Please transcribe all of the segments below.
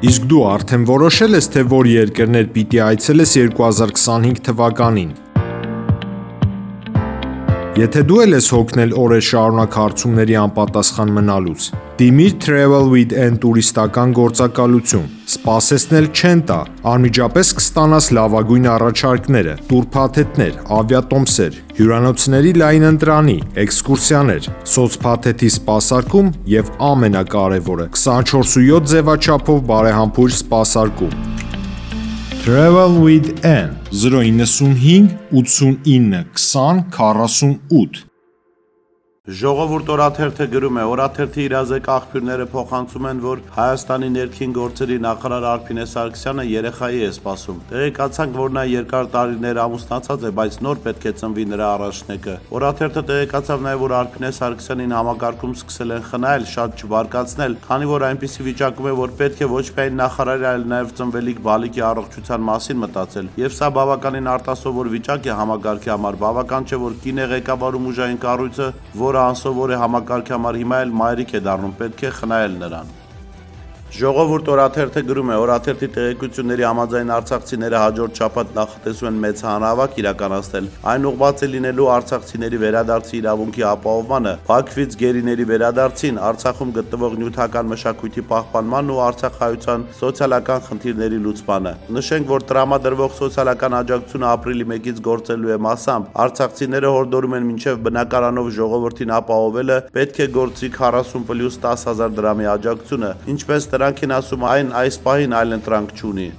Իսկ դու արդեն որոշել ես, թե որ երկրներ պիտի այցելես 2025 թվականին։ Եթե դու էլ ես հոգնել օրեր շարունակ հարցումների անպատասխան մնալուց, դիմիր Travel with N տուրիստական գործակալություն, սպասեցնել չեն տա, անմիջապես կստանաս լավագույն առաջարկները, տուրփաթեթներ, ավիատոմսեր, հյուրանոցների լայն ընտրանի, էքսկուրսիաներ, սոցփաթեթի սպասարկում եւ ամենակարևորը 24/7 ձևաչափով բարեհամբույր սպասարկում։ Travel with N 095 89 20 48 Ժողովուրդ օրաթերթը գրում է, օրաթերթի իրազեկ աղբյուրները փոխանցում են, որ Հայաստանի ներքին գործերի նախարար Արփինե Սարգսյանը երեխայի է սպասում։ Տեղեկացանք, որ նա երկար տարիներ ամուսնացած է, բայց նոր պետք է ծնվի նրա առաջնեկը։ Օրաթերթը տեղեկացավ նաև, որ Արփինե Սարգսյանին համակարգում սկսել են խնայել, շատ չբարկացնել, քանի որ այնպիսի վիճակում է, որ պետք է ոչ միայն նախարարի, այլ նաև ծնվելիք բալիկի առողջության մասին մտածել։ Եվ սա բավականին արտասովոր վիճակ է համակարգի համար, բավական չէ, որ կին է ղեկավարում ուժային կառույցը, որը անսովոր է համակարգի համար, հիմա էլ մայրիկ է դառնում, պետք է խնայել նրան։ Ժողովուրդ օրաթերթը գրում է, օրաթերթի տեղեկությունների համաձայն արցախցիները հաջորդ շաբաթ նախատեսում են մեծ հանրահավաք իրականացնել։ Այն ուղղված է լինելու արցախցիների վերադարձի իրավունքի ապահովմանը, Բաքվից գերիների վերադարձին, Արցախում գտնվող նյութական մշակույթի պահպանման ու արցախայության սոցիալական խնդիրների լուծմանը։ Նշենք, որ տրամադրվող սոցիալական աջակցությունը ապրիլի 1-ից գործելու է մասամբ, արցախցիները հորդորում են մինչև բնակարանով ժողովրդին ապահովելը, պետք է գործի 40+ 10,000 դրամի աջակցությունը, ինչպես նրանք են ասում, այն այս պահին այլընտրանք չունի։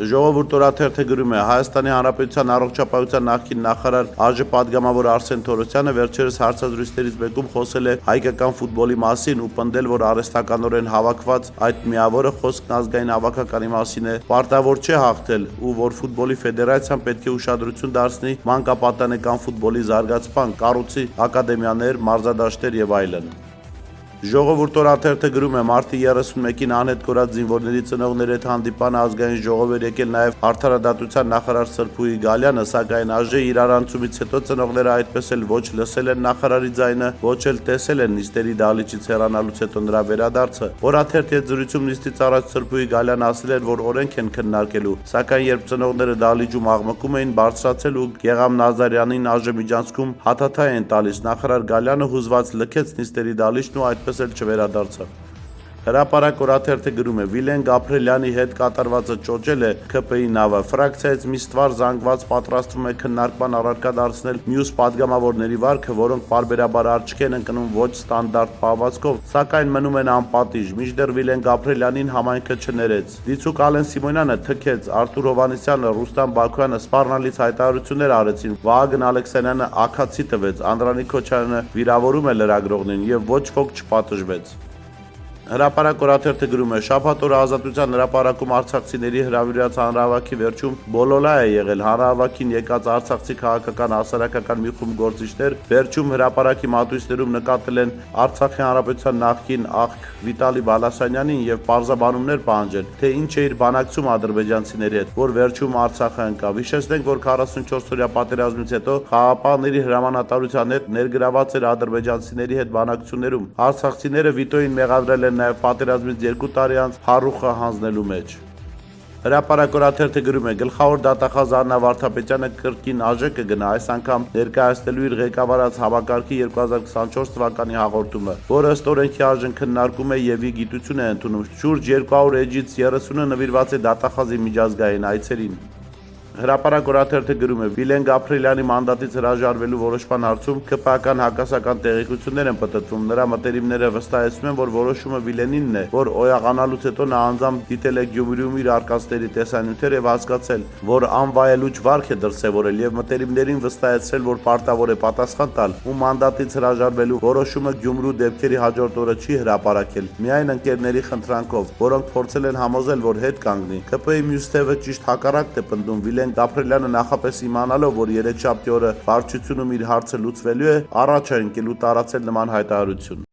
Ժողովուրդ օրաթերթը գրում է, Հայաստանի Հանրապետության առողջապահության նախկին նախարար ԱԺ պատգամավոր Արսեն Թորոսյանը վերջերս հարցազրույցներից մեկում խոսել է հայկական ֆուտբոլի մասին ու պնդել, որ արհեստականորեն հավաքված այդ միավորը խոսքն ազգային հավաքականի մասին է, պարտավոր չէ հաղթել ու որ ֆուտբոլի ֆեդերացիան պետք է ուշադրություն դարձնի մանկապատանեկան ֆուտբոլի զարգացման, կառուցի ակադեմիաներ, մարզադաշտեր եւ այլն։ Ժողովուրդ օրաթերթը գրում է, մարտի 31-ին անհետ կորած զինվորների ծնողների հետ հանդիպանը ազգային ժողով էր եկել նաև արդարադատության նախարար Սրփուհի Գալյանը, սակայն ԱԺ իրարանցումից հետո ծնողները այդպես էլ ոչ լսել են նախարարի ձայնը, ոչ էլ տեսել են նիստերի դահլիճից հեռանալուց հետո նրա վերադարձը։ Օրաթերթի հետ զրույցում նիստից առաջ Սրփուհի Գալյանը ասել էր, որ օրենք են քննարկելու, սակայն երբ ծնողները դահլիճում աղմկում էին, բարձրացել ու Գեգամ Նազարյանին ԱԺ միջանցքում հաթաթայ են տալիս, նախարար Գալյանը հուզված լքեց նիստերի դահլիճն ու այդպես էլ չվերադարձավ։ Հրապարակ օրաթերթը գրում է, Վիլեն Գաբրելյանի հետ կատարվածը ճոճել է ՔՊԻ նավը, ֆրակցիայից մի ստվար զանգված պատրաստվում է քննարկման առարկա դարձնել մյուս падգամավորների վարքը, որոնք պարբերաբար արջք են ընկնում ոչ ստանդարտ պահվածքով, սակայն մնում են անպատիժ, մինչդեռ Վիլեն Գաբրելյանին համայնքը չներեց։ Դիցուք Ալեն Սիմոնյանը թքեց, Արթուր Հովհաննիսյանը, Ռուստամ Բաքոյանը սպառնալից հայտարարություններ արեցին, Վահագն Ալեքսանյանը աքացի տվեց, Անդրանիկ Քոչարյանը վիրավորում է լրագրողներին եւ ոչ ոք չպատժվեց։ Հրապարակ օրաթերթը գրում է, շաբաթ օրը Ազատության հրապարակում արցախցիների հրավիրած հանրահավաքի վերջում բոլոլա է եղել, հանրահավաքին եկած արցախցի քաղաքական հասարակական մի խումբ գործիչներ վերջում հրապարակի մատույցներում նկատել են Արցախի հանրապետության նախկին աղք Վիտալի Բալասանյանին եւ պարզաբանումներ պահանջել, թե ինչ է իր բանակցում ադրբեջանցիների հետ, որ վերջում Արցախը ընկավ։ Հիշեցնենք, որ 44-օրյա պատերազմից հետո խաղաղապահների հրամանատարության հետ ներգրաված էր ադրբեջանցիների հետ բանակցություններում։ Արցախցիները Վիտոյին մեղադրել են նաև պատերազմից 2 տարի անց Հարուխը հանձնելու մեջ։ Հրապարակ օրաթերթը գրում է, գլխավոր դատախազ Աննա Վարդապետյանը կրկին ԱԺ կգնա, այս անգամ ներկայացնելու իր ղեկավարած համակարգի 2024 թվականի հաղորդումը, որը ըստ օրենքի արժեն քննարկում է եւ ի գիտություն է ընդունում։ Շուրջ 200 էջից 30-ը նվիրված է դատախազի միջազգային այցերին։ Հրապարակ օրաթերթը գրում է, Վիլեն Գաբրելյանի մանդատից հրաժարվելու որոշման հարցում ԿՊԱ-ական հակասական տեղեկություններ են պտտվում, նրա մտերիմները վստահեցնում են, որ որոշումը Վիլենինն է, որ օյաղանալուց հետո նա անձամբ դիտել է Գյումրիում իր արկածների տեսանյութեր եւ հասկացել, որ անվայելուչ վարք է դրսեւորել եւ մտերիմներին վստահեցրել, որ պարտավոր է պատասխան տալ ու մանդատից հրաժարվելու որոշումը Գյումրու դեպքերի հաջորդ օրը չի հրապարակել, միայն ընկերների խնդրանքով, որոնք փորձել են համոզել, որ հետ կանգնի։ ԿՊ-ի մյուս թևը ճիշտ հակառակն է պնդում, Վիլեն Գաբրելյանը նախապես իմանալով, որ երեքշաբթի օրը վարչությունում իր հարցը լուծվելու է, առաջ է ընկել ու տարածել նման հայտարարություն։